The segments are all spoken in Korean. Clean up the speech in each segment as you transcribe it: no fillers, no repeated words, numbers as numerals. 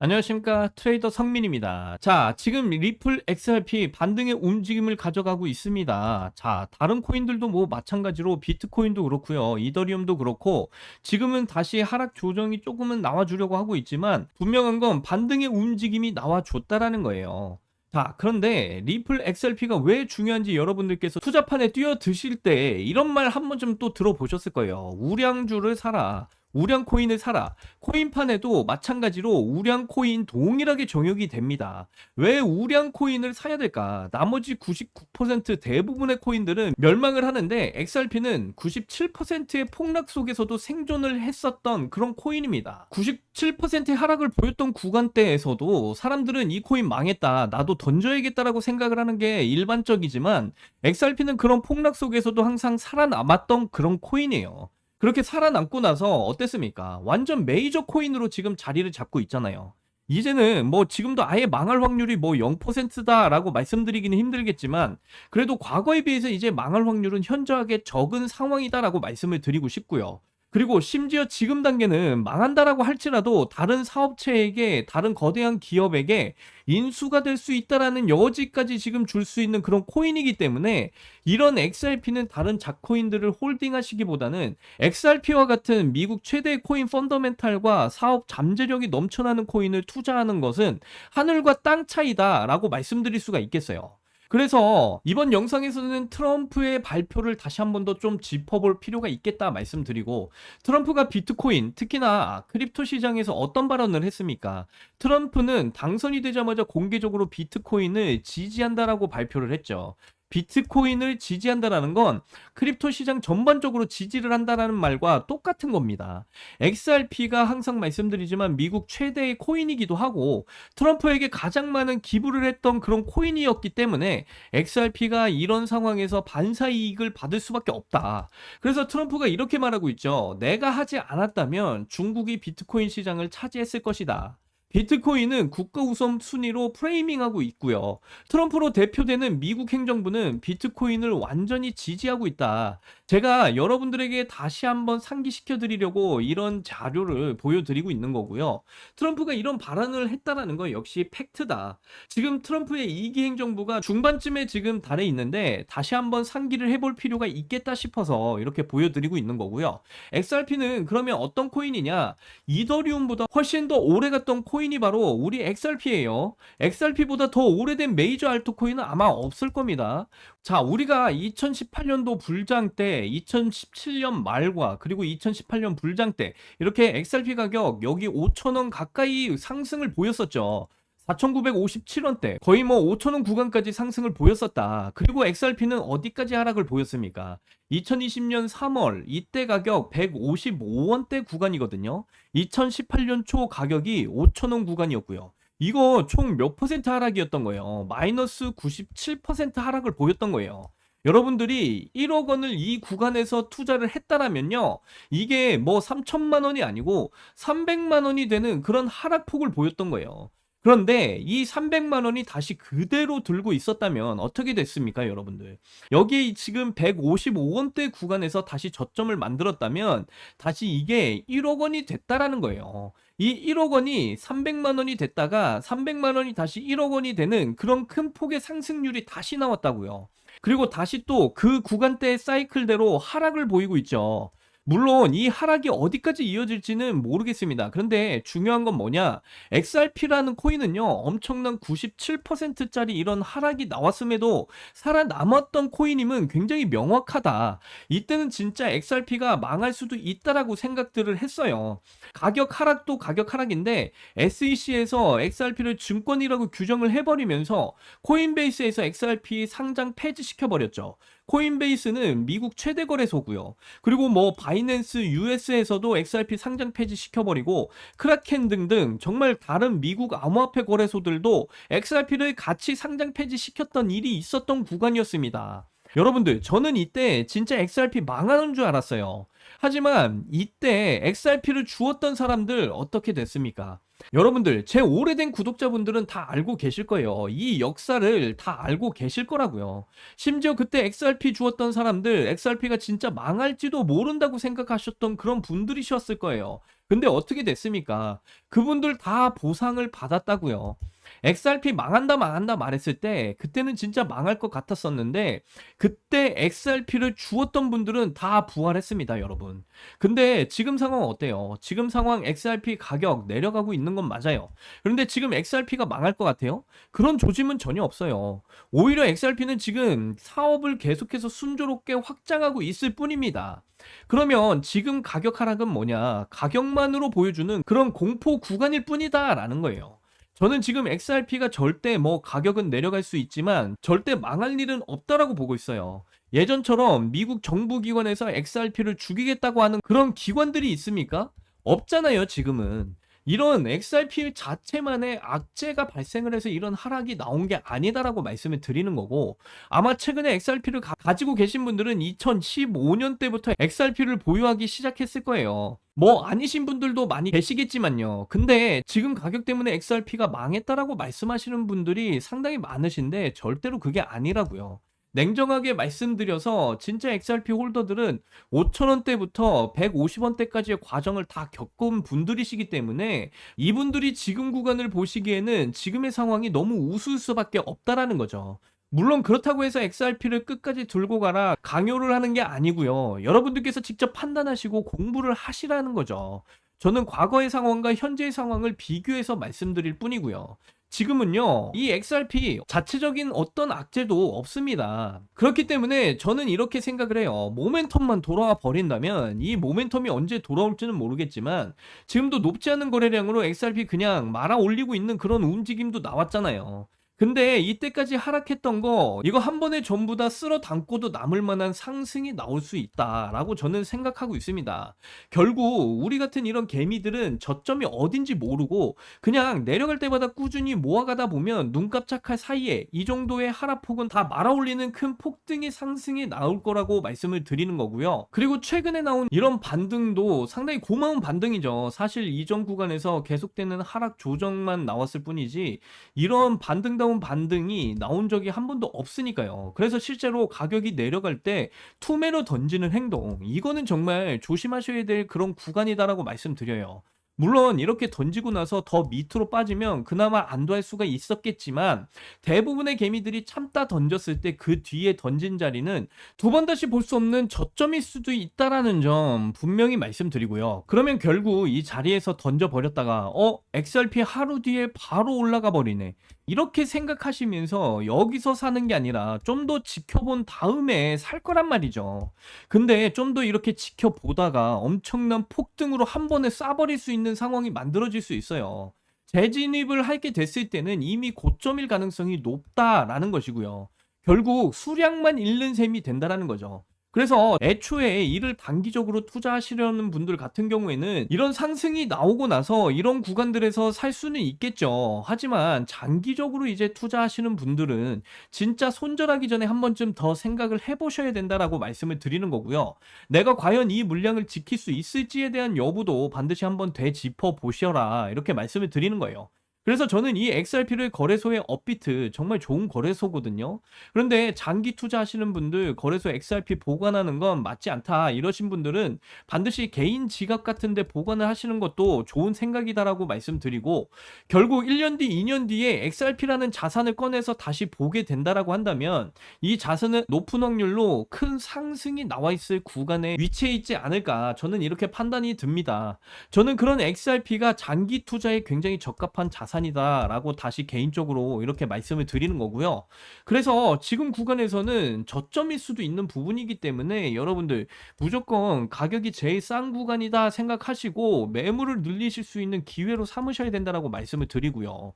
안녕하십니까, 트레이더 성민입니다. 자, 지금 리플 XRP 반등의 움직임을 가져가고 있습니다. 자, 다른 코인들도 뭐 마찬가지로 비트코인도 그렇고요, 이더리움도 그렇고 지금은 다시 하락 조정이 조금은 나와주려고 하고 있지만 분명한 건 반등의 움직임이 나와줬다라는 거예요. 자, 그런데 리플 XRP가 왜 중요한지 여러분들께서 투자판에 뛰어드실 때 이런 말 한 번쯤 또 들어보셨을 거예요. 우량주를 사라, 우량 코인을 사라. 코인판에도 마찬가지로 우량 코인 동일하게 적용이 됩니다. 왜 우량 코인을 사야 될까? 나머지 99% 대부분의 코인들은 멸망을 하는데 XRP는 97%의 폭락 속에서도 생존을 했었던 그런 코인입니다. 97%의 하락을 보였던 구간대에서도 사람들은 이 코인 망했다, 나도 던져야겠다라고 생각을 하는 게 일반적이지만 XRP는 그런 폭락 속에서도 항상 살아남았던 그런 코인이에요. 그렇게 살아남고 나서 어땠습니까? 완전 메이저 코인으로 지금 자리를 잡고 있잖아요. 이제는 뭐 지금도 아예 망할 확률이 뭐 0%다라고 말씀드리기는 힘들겠지만 그래도 과거에 비해서 이제 망할 확률은 현저하게 적은 상황이다라고 말씀을 드리고 싶고요. 그리고 심지어 지금 단계는 망한다라고 할지라도 다른 사업체에게, 다른 거대한 기업에게 인수가 될 수 있다라는 여지까지 지금 줄 수 있는 그런 코인이기 때문에 이런 XRP는 다른 작코인들을 홀딩하시기보다는 XRP와 같은 미국 최대 코인 펀더멘탈과 사업 잠재력이 넘쳐나는 코인을 투자하는 것은 하늘과 땅 차이다라고 말씀드릴 수가 있겠어요. 그래서 이번 영상에서는 트럼프의 발표를 다시 한 번 더 좀 짚어볼 필요가 있겠다 말씀드리고, 트럼프가 비트코인, 특히나 크립토 시장에서 어떤 발언을 했습니까? 트럼프는 당선이 되자마자 공개적으로 비트코인을 지지한다라고 발표를 했죠. 비트코인을 지지한다라는 건 크립토 시장 전반적으로 지지를 한다라는 말과 똑같은 겁니다. XRP가 항상 말씀드리지만 미국 최대의 코인이기도 하고 트럼프에게 가장 많은 기부를 했던 그런 코인이었기 때문에 XRP가 이런 상황에서 반사 이익을 받을 수밖에 없다. 그래서 트럼프가 이렇게 말하고 있죠. 내가 하지 않았다면 중국이 비트코인 시장을 차지했을 것이다. 비트코인은 국가 우선 순위로 프레이밍하고 있고요. 트럼프로 대표되는 미국 행정부는 비트코인을 완전히 지지하고 있다. 제가 여러분들에게 다시 한번 상기시켜 드리려고 이런 자료를 보여드리고 있는 거고요. 트럼프가 이런 발언을 했다라는 건 역시 팩트다. 지금 트럼프의 2기 행정부가 중반쯤에 지금 달해 있는데 다시 한번 상기를 해볼 필요가 있겠다 싶어서 이렇게 보여드리고 있는 거고요. XRP는 그러면 어떤 코인이냐? 이더리움보다 훨씬 더 오래 갔던 코인이 바로 우리 XRP예요. XRP보다 더 오래된 메이저 알트코인은 아마 없을 겁니다. 자, 우리가 2018년도 불장 때, 2017년 말과 그리고 2018년 불장 때 이렇게 XRP 가격 여기 5,000원 가까이 상승을 보였었죠. 4,957원대 거의 뭐 5,000원 구간까지 상승을 보였었다. 그리고 XRP는 어디까지 하락을 보였습니까? 2020년 3월 이때 가격 155원대 구간이거든요. 2018년 초 가격이 5,000원 구간이었고요. 이거 총 몇 퍼센트 하락이었던 거예요? 마이너스 97% 하락을 보였던 거예요. 여러분들이 1억 원을 이 구간에서 투자를 했다라면요, 이게 뭐 3천만 원이 아니고 300만 원이 되는 그런 하락폭을 보였던 거예요. 그런데 이 300만 원이 다시 그대로 들고 있었다면 어떻게 됐습니까, 여러분들? 여기 지금 155원대 구간에서 다시 저점을 만들었다면 다시 이게 1억 원이 됐다라는 거예요. 이 1억 원이 300만 원이 됐다가 300만 원이 다시 1억 원이 되는 그런 큰 폭의 상승률이 다시 나왔다고요. 그리고 다시 또 그 구간대의 사이클대로 하락을 보이고 있죠. 물론 이 하락이 어디까지 이어질지는 모르겠습니다. 그런데 중요한 건 뭐냐? XRP라는 코인은요, 엄청난 97%짜리 이런 하락이 나왔음에도 살아남았던 코인임은 굉장히 명확하다. 이때는 진짜 XRP가 망할 수도 있다라고 생각들을 했어요. 가격 하락도 가격 하락인데 SEC에서 XRP를 증권이라고 규정을 해버리면서 코인베이스에서 XRP 상장 폐지시켜버렸죠. 코인베이스는 미국 최대 거래소고요. 그리고 뭐 바이낸스 US에서도 XRP 상장 폐지 시켜버리고 크라켄 등등 정말 다른 미국 암호화폐 거래소들도 XRP를 같이 상장 폐지 시켰던 일이 있었던 구간이었습니다. 여러분들, 저는 이때 진짜 XRP 망하는 줄 알았어요. 하지만 이때 XRP를 주었던 사람들 어떻게 됐습니까? 여러분들, 제 오래된 구독자분들은 다 알고 계실 거예요. 이 역사를 다 알고 계실 거라고요. 심지어 그때 XRP 주었던 사람들, XRP가 진짜 망할지도 모른다고 생각하셨던 그런 분들이셨을 거예요. 근데 어떻게 됐습니까? 그분들 다 보상을 받았다고요. XRP 망한다 망한다 말했을 때 그때는 진짜 망할 것 같았었는데, 그때 XRP를 주었던 분들은 다 부활했습니다, 여러분. 근데 지금 상황 어때요? 지금 상황 XRP 가격 내려가고 있는 건 맞아요. 그런데 지금 XRP가 망할 것 같아요? 그런 조짐은 전혀 없어요. 오히려 XRP는 지금 사업을 계속해서 순조롭게 확장하고 있을 뿐입니다. 그러면 지금 가격 하락은 뭐냐? 가격만으로 보여주는 그런 공포 구간일 뿐이다라는 거예요. 저는 지금 XRP가 절대 뭐 가격은 내려갈 수 있지만 절대 망할 일은 없다라고 보고 있어요. 예전처럼 미국 정부 기관에서 XRP를 죽이겠다고 하는 그런 기관들이 있습니까? 없잖아요, 지금은. 이런 XRP 자체만의 악재가 발생을 해서 이런 하락이 나온 게 아니다라고 말씀을 드리는 거고, 아마 최근에 XRP를 가지고 계신 분들은 2015년 때부터 XRP를 보유하기 시작했을 거예요. 뭐 아니신 분들도 많이 계시겠지만요. 근데 지금 가격 때문에 XRP가 망했다라고 말씀하시는 분들이 상당히 많으신데 절대로 그게 아니라고요. 냉정하게 말씀드려서 진짜 XRP 홀더들은 5,000원대부터 150원대까지의 과정을 다 겪은 분들이시기 때문에 이분들이 지금 구간을 보시기에는 지금의 상황이 너무 우스울 수밖에 없다라는 거죠. 물론 그렇다고 해서 XRP를 끝까지 들고 가라 강요를 하는 게 아니고요. 여러분들께서 직접 판단하시고 공부를 하시라는 거죠. 저는 과거의 상황과 현재의 상황을 비교해서 말씀드릴 뿐이고요. 지금은요, 이 XRP 자체적인 어떤 악재도 없습니다. 그렇기 때문에 저는 이렇게 생각을 해요. 모멘텀만 돌아와 버린다면, 이 모멘텀이 언제 돌아올지는 모르겠지만 지금도 높지 않은 거래량으로 XRP 그냥 말아 올리고 있는 그런 움직임도 나왔잖아요. 근데 이때까지 하락했던 거 이거 한 번에 전부 다 쓸어 담고도 남을 만한 상승이 나올 수 있다라고 저는 생각하고 있습니다. 결국 우리 같은 이런 개미들은 저점이 어딘지 모르고 그냥 내려갈 때마다 꾸준히 모아가다 보면 눈 깜짝할 사이에 이 정도의 하락폭은 다 말아올리는 큰 폭등의 상승이 나올 거라고 말씀을 드리는 거고요. 그리고 최근에 나온 이런 반등도 상당히 고마운 반등이죠. 사실 이전 구간에서 계속되는 하락 조정만 나왔을 뿐이지 이런 반등다운 반등이 나온 적이 한 번도 없으니까요. 그래서 실제로 가격이 내려갈 때 투매로 던지는 행동, 이거는 정말 조심하셔야 될 그런 구간이다라고 말씀드려요. 물론 이렇게 던지고 나서 더 밑으로 빠지면 그나마 안도할 수가 있었겠지만 대부분의 개미들이 참다 던졌을 때 그 뒤에 던진 자리는 두 번 다시 볼 수 없는 저점일 수도 있다라는 점 분명히 말씀드리고요. 그러면 결국 이 자리에서 던져버렸다가 XRP 하루 뒤에 바로 올라가 버리네, 이렇게 생각하시면서 여기서 사는 게 아니라 좀 더 지켜본 다음에 살 거란 말이죠. 근데 좀 더 이렇게 지켜보다가 엄청난 폭등으로 한 번에 쏴버릴 수 있는 상황이 만들어질 수 있어요. 재진입을 하게 됐을 때는 이미 고점일 가능성이 높다라는 것이고요. 결국 수량만 잃는 셈이 된다라는 거죠. 그래서 애초에 이를 단기적으로 투자하시려는 분들 같은 경우에는 이런 상승이 나오고 나서 이런 구간들에서 살 수는 있겠죠. 하지만 장기적으로 이제 투자하시는 분들은 진짜 손절하기 전에 한 번쯤 더 생각을 해보셔야 된다라고 말씀을 드리는 거고요. 내가 과연 이 물량을 지킬 수 있을지에 대한 여부도 반드시 한번 되짚어 보셔라, 이렇게 말씀을 드리는 거예요. 그래서 저는 이 XRP를 거래소의 업비트 정말 좋은 거래소거든요. 그런데 장기 투자하시는 분들 거래소 XRP 보관하는 건 맞지 않다 이러신 분들은 반드시 개인 지갑 같은 데 보관을 하시는 것도 좋은 생각이다라고 말씀드리고, 결국 1년 뒤 2년 뒤에 XRP라는 자산을 꺼내서 다시 보게 된다라고 한다면 이 자산은 높은 확률로 큰 상승이 나와 있을 구간에 위치해 있지 않을까, 저는 이렇게 판단이 듭니다. 저는 그런 XRP가 장기 투자에 굉장히 적합한 자산이다라고 다시 개인적으로 이렇게 말씀을 드리는 거고요. 그래서 지금 구간에서는 저점일 수도 있는 부분이기 때문에 여러분들 무조건 가격이 제일 싼 구간이다 생각하시고 매물을 늘리실 수 있는 기회로 삼으셔야 된다라고 말씀을 드리고요.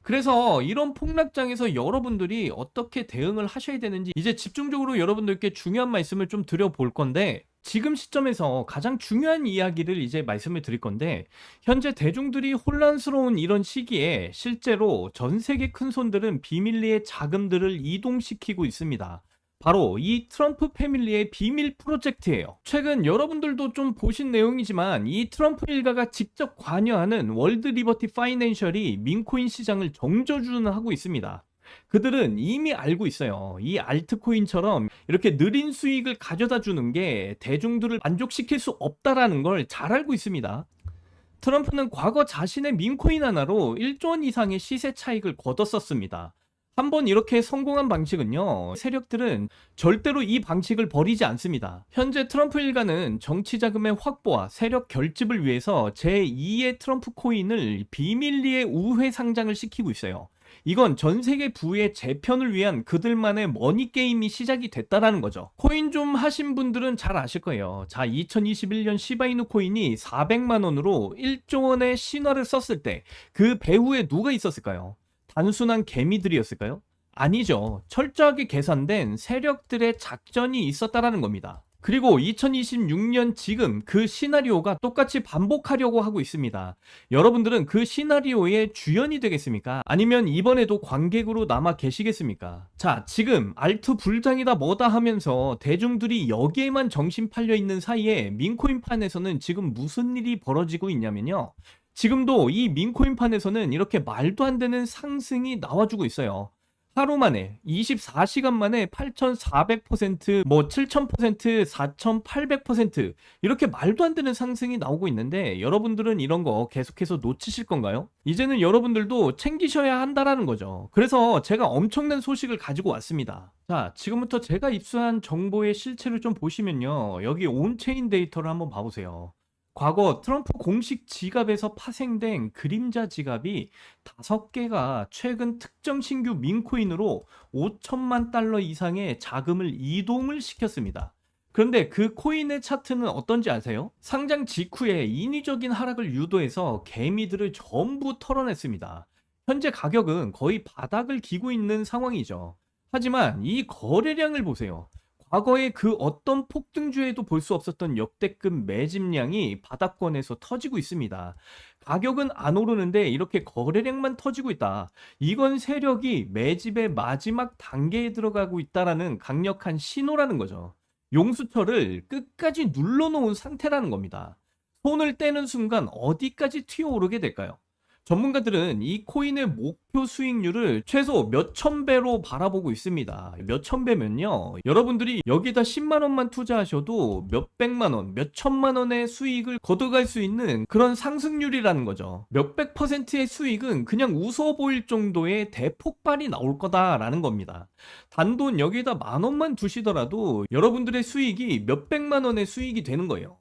그래서 이런 폭락장에서 여러분들이 어떻게 대응을 하셔야 되는지 이제 집중적으로 여러분들께 중요한 말씀을 좀 드려볼 건데, 지금 시점에서 가장 중요한 이야기를 이제 말씀을 드릴 건데, 현재 대중들이 혼란스러운 이런 시기에 실제로 전 세계 큰손들은 비밀리에 자금들을 이동시키고 있습니다. 바로 이 트럼프 패밀리의 비밀 프로젝트예요. 최근 여러분들도 좀 보신 내용이지만 이 트럼프 일가가 직접 관여하는 월드 리버티 파이낸셜이 민코인 시장을 정저주행하고 있습니다. 그들은 이미 알고 있어요. 이 알트코인처럼 이렇게 느린 수익을 가져다 주는 게 대중들을 만족시킬 수 없다라는 걸 잘 알고 있습니다. 트럼프는 과거 자신의 민코인 하나로 1조 원 이상의 시세 차익을 거뒀었습니다. 한번 이렇게 성공한 방식은요, 세력들은 절대로 이 방식을 버리지 않습니다. 현재 트럼프 일가는 정치 자금의 확보와 세력 결집을 위해서 제2의 트럼프 코인을 비밀리에 우회 상장을 시키고 있어요. 이건 전 세계 부의 재편을 위한 그들만의 머니 게임이 시작이 됐다라는 거죠. 코인 좀 하신 분들은 잘 아실 거예요. 자, 2021년 시바이누 코인이 400만 원으로 1조 원의 신화를 썼을 때 그 배후에 누가 있었을까요? 단순한 개미들이었을까요? 아니죠. 철저하게 계산된 세력들의 작전이 있었다라는 겁니다. 그리고 2026년 지금 그 시나리오가 똑같이 반복하려고 하고 있습니다. 여러분들은 그 시나리오의 주연이 되겠습니까? 아니면 이번에도 관객으로 남아 계시겠습니까? 자, 지금 알트 불장이다 뭐다 하면서 대중들이 여기에만 정신 팔려 있는 사이에 민코인판에서는 지금 무슨 일이 벌어지고 있냐면요. 지금도 이 민코인판에서는 이렇게 말도 안 되는 상승이 나와주고 있어요. 하루 만에 24시간 만에 8,400%, 뭐 7,000%, 4,800% 이렇게 말도 안 되는 상승이 나오고 있는데 여러분들은 이런 거 계속해서 놓치실 건가요? 이제는 여러분들도 챙기셔야 한다라는 거죠. 그래서 제가 엄청난 소식을 가지고 왔습니다. 자, 지금부터 제가 입수한 정보의 실체를 좀 보시면요. 여기 온체인 데이터를 한번 봐보세요. 과거 트럼프 공식 지갑에서 파생된 그림자 지갑이 5개가 최근 특정 신규 민코인으로 5천만 달러 이상의 자금을 이동을 시켰습니다. 그런데 그 코인의 차트는 어떤지 아세요? 상장 직후에 인위적인 하락을 유도해서 개미들을 전부 털어냈습니다. 현재 가격은 거의 바닥을 기고 있는 상황이죠. 하지만 이 거래량을 보세요. 과거에 그 어떤 폭등주에도 볼 수 없었던 역대급 매집량이 바닥권에서 터지고 있습니다. 가격은 안 오르는데 이렇게 거래량만 터지고 있다. 이건 세력이 매집의 마지막 단계에 들어가고 있다라는 강력한 신호라는 거죠. 용수철을 끝까지 눌러놓은 상태라는 겁니다. 손을 떼는 순간 어디까지 튀어오르게 될까요? 전문가들은 이 코인의 목표 수익률을 최소 몇천 배로 바라보고 있습니다. 몇천 배면요. 여러분들이 여기다 10만 원만 투자하셔도 몇백만 원, 몇천만 원의 수익을 거둬갈 수 있는 그런 상승률이라는 거죠. 몇백 퍼센트의 수익은 그냥 웃어 보일 정도의 대폭발이 나올 거다라는 겁니다. 단돈 여기다 만 원만 두시더라도 여러분들의 수익이 몇백만 원의 수익이 되는 거예요.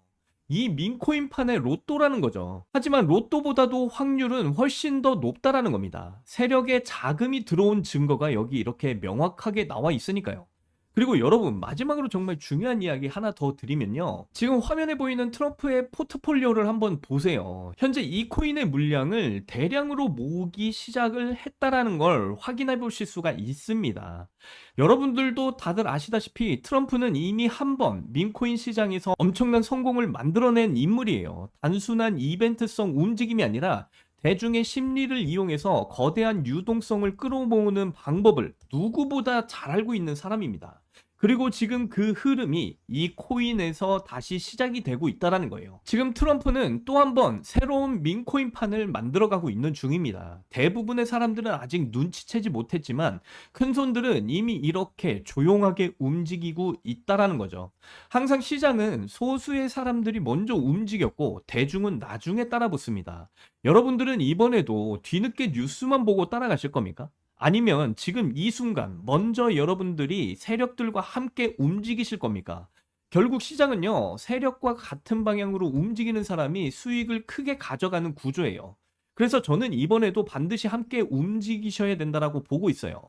이 민코인판의 로또라는 거죠. 하지만 로또보다도 확률은 훨씬 더 높다라는 겁니다. 세력의 자금이 들어온 증거가 여기 이렇게 명확하게 나와 있으니까요. 그리고 여러분, 마지막으로 정말 중요한 이야기 하나 더 드리면요. 지금 화면에 보이는 트럼프의 포트폴리오를 한번 보세요. 현재 이 코인의 물량을 대량으로 모으기 시작을 했다라는 걸 확인해 보실 수가 있습니다. 여러분들도 다들 아시다시피 트럼프는 이미 한 번 민코인 시장에서 엄청난 성공을 만들어낸 인물이에요. 단순한 이벤트성 움직임이 아니라 대중의 심리를 이용해서 거대한 유동성을 끌어모으는 방법을 누구보다 잘 알고 있는 사람입니다. 그리고 지금 그 흐름이 이 코인에서 다시 시작이 되고 있다는 거예요. 지금 트럼프는 또 한 번 새로운 민코인판을 만들어가고 있는 중입니다. 대부분의 사람들은 아직 눈치채지 못했지만 큰손들은 이미 이렇게 조용하게 움직이고 있다는 거죠. 항상 시장은 소수의 사람들이 먼저 움직였고 대중은 나중에 따라붙습니다. 여러분들은 이번에도 뒤늦게 뉴스만 보고 따라가실 겁니까? 아니면 지금 이 순간 먼저 여러분들이 세력들과 함께 움직이실 겁니까? 결국 시장은요, 세력과 같은 방향으로 움직이는 사람이 수익을 크게 가져가는 구조예요. 그래서 저는 이번에도 반드시 함께 움직이셔야 된다라고 보고 있어요.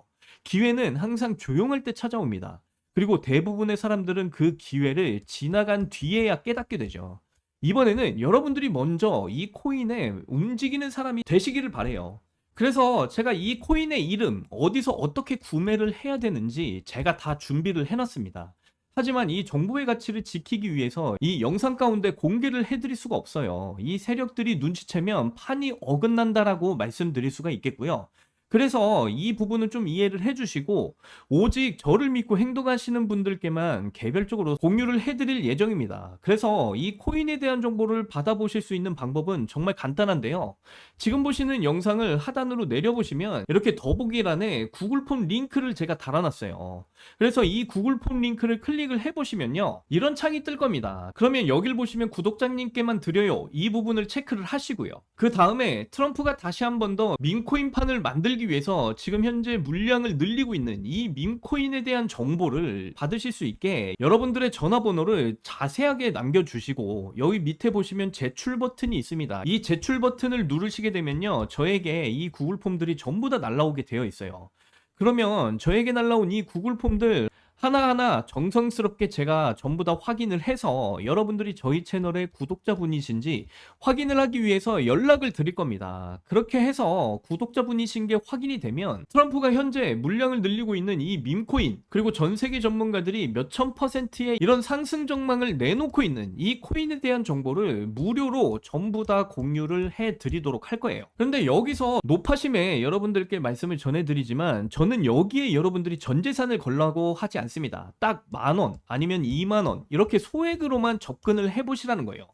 기회는 항상 조용할 때 찾아옵니다. 그리고 대부분의 사람들은 그 기회를 지나간 뒤에야 깨닫게 되죠. 이번에는 여러분들이 먼저 이 코인에 움직이는 사람이 되시기를 바래요. 그래서 제가 이 코인의 이름, 어디서 어떻게 구매를 해야 되는지 제가 다 준비를 해놨습니다. 하지만 이 정보의 가치를 지키기 위해서 이 영상 가운데 공개를 해드릴 수가 없어요. 이 세력들이 눈치채면 판이 어긋난다라고 말씀드릴 수가 있겠고요. 그래서 이 부분은 좀 이해를 해 주시고 오직 저를 믿고 행동하시는 분들께만 개별적으로 공유를 해 드릴 예정입니다. 그래서 이 코인에 대한 정보를 받아보실 수 있는 방법은 정말 간단한데요. 지금 보시는 영상을 하단으로 내려보시면 이렇게 더보기란에 구글 폼 링크를 제가 달아 놨어요. 그래서 이 구글 폼 링크를 클릭을 해 보시면요. 이런 창이 뜰 겁니다. 그러면 여길 보시면 구독자님께만 드려요. 이 부분을 체크를 하시고요. 그다음에 트럼프가 다시 한 번 더 밈코인판을 만들기 위해서 지금 현재 물량을 늘리고 있는 이 밈코인에 대한 정보를 받으실 수 있게 여러분들의 전화번호를 자세하게 남겨주시고 여기 밑에 보시면 제출 버튼이 있습니다. 이 제출 버튼을 누르시게 되면요. 저에게 이 구글 폼들이 전부 다 날라오게 되어 있어요. 그러면 저에게 날라온 이 구글 폼들 하나하나 정성스럽게 제가 전부 다 확인을 해서 여러분들이 저희 채널의 구독자분이신지 확인을 하기 위해서 연락을 드릴 겁니다. 그렇게 해서 구독자분이신 게 확인이 되면 트럼프가 현재 물량을 늘리고 있는 이 밈코인 그리고 전 세계 전문가들이 몇천 %의 이런 상승 전망을 내놓고 있는 이 코인에 대한 정보를 무료로 전부 다 공유를 해 드리도록 할 거예요. 그런데 여기서 높아심에 여러분들께 말씀을 전해드리지만 저는 여기에 여러분들이 전 재산을 걸라고 하지 않습니다. 딱 10,000원 아니면 20,000원 이렇게 소액으로만 접근을 해보시라는 거예요.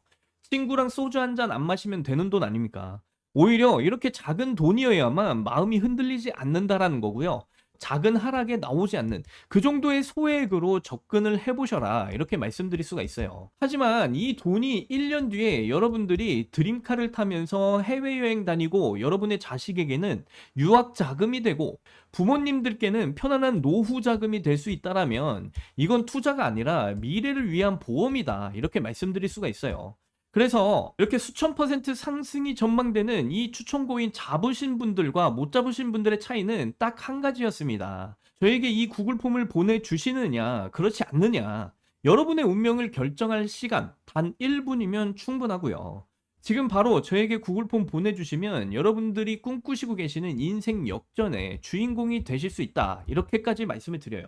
친구랑 소주 한 잔 안 마시면 되는 돈 아닙니까? 오히려 이렇게 작은 돈이어야만 마음이 흔들리지 않는다라는 거고요. 작은 하락에 나오지 않는 그 정도의 소액으로 접근을 해보셔라 이렇게 말씀드릴 수가 있어요. 하지만 이 돈이 1년 뒤에 여러분들이 드림카를 타면서 해외여행 다니고 여러분의 자식에게는 유학 자금이 되고 부모님들께는 편안한 노후 자금이 될 수 있다라면 이건 투자가 아니라 미래를 위한 보험이다 이렇게 말씀드릴 수가 있어요. 그래서 이렇게 수천 % 상승이 전망되는 이 추천고인 잡으신 분들과 못 잡으신 분들의 차이는 딱 한 가지였습니다. 저에게 이 구글 폼을 보내주시느냐, 그렇지 않느냐. 여러분의 운명을 결정할 시간, 단 1분이면 충분하고요. 지금 바로 저에게 구글 폼 보내주시면 여러분들이 꿈꾸시고 계시는 인생 역전의 주인공이 되실 수 있다. 이렇게까지 말씀을 드려요.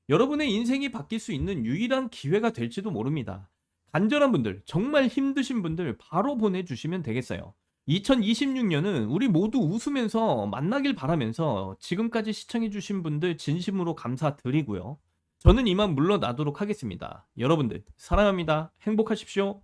여러분의 인생이 바뀔 수 있는 유일한 기회가 될지도 모릅니다. 간절한 분들, 정말 힘드신 분들 바로 보내주시면 되겠어요. 2026년은 우리 모두 웃으면서 만나길 바라면서 지금까지 시청해주신 분들 진심으로 감사드리고요. 저는 이만 물러나도록 하겠습니다. 여러분들, 사랑합니다. 행복하십시오.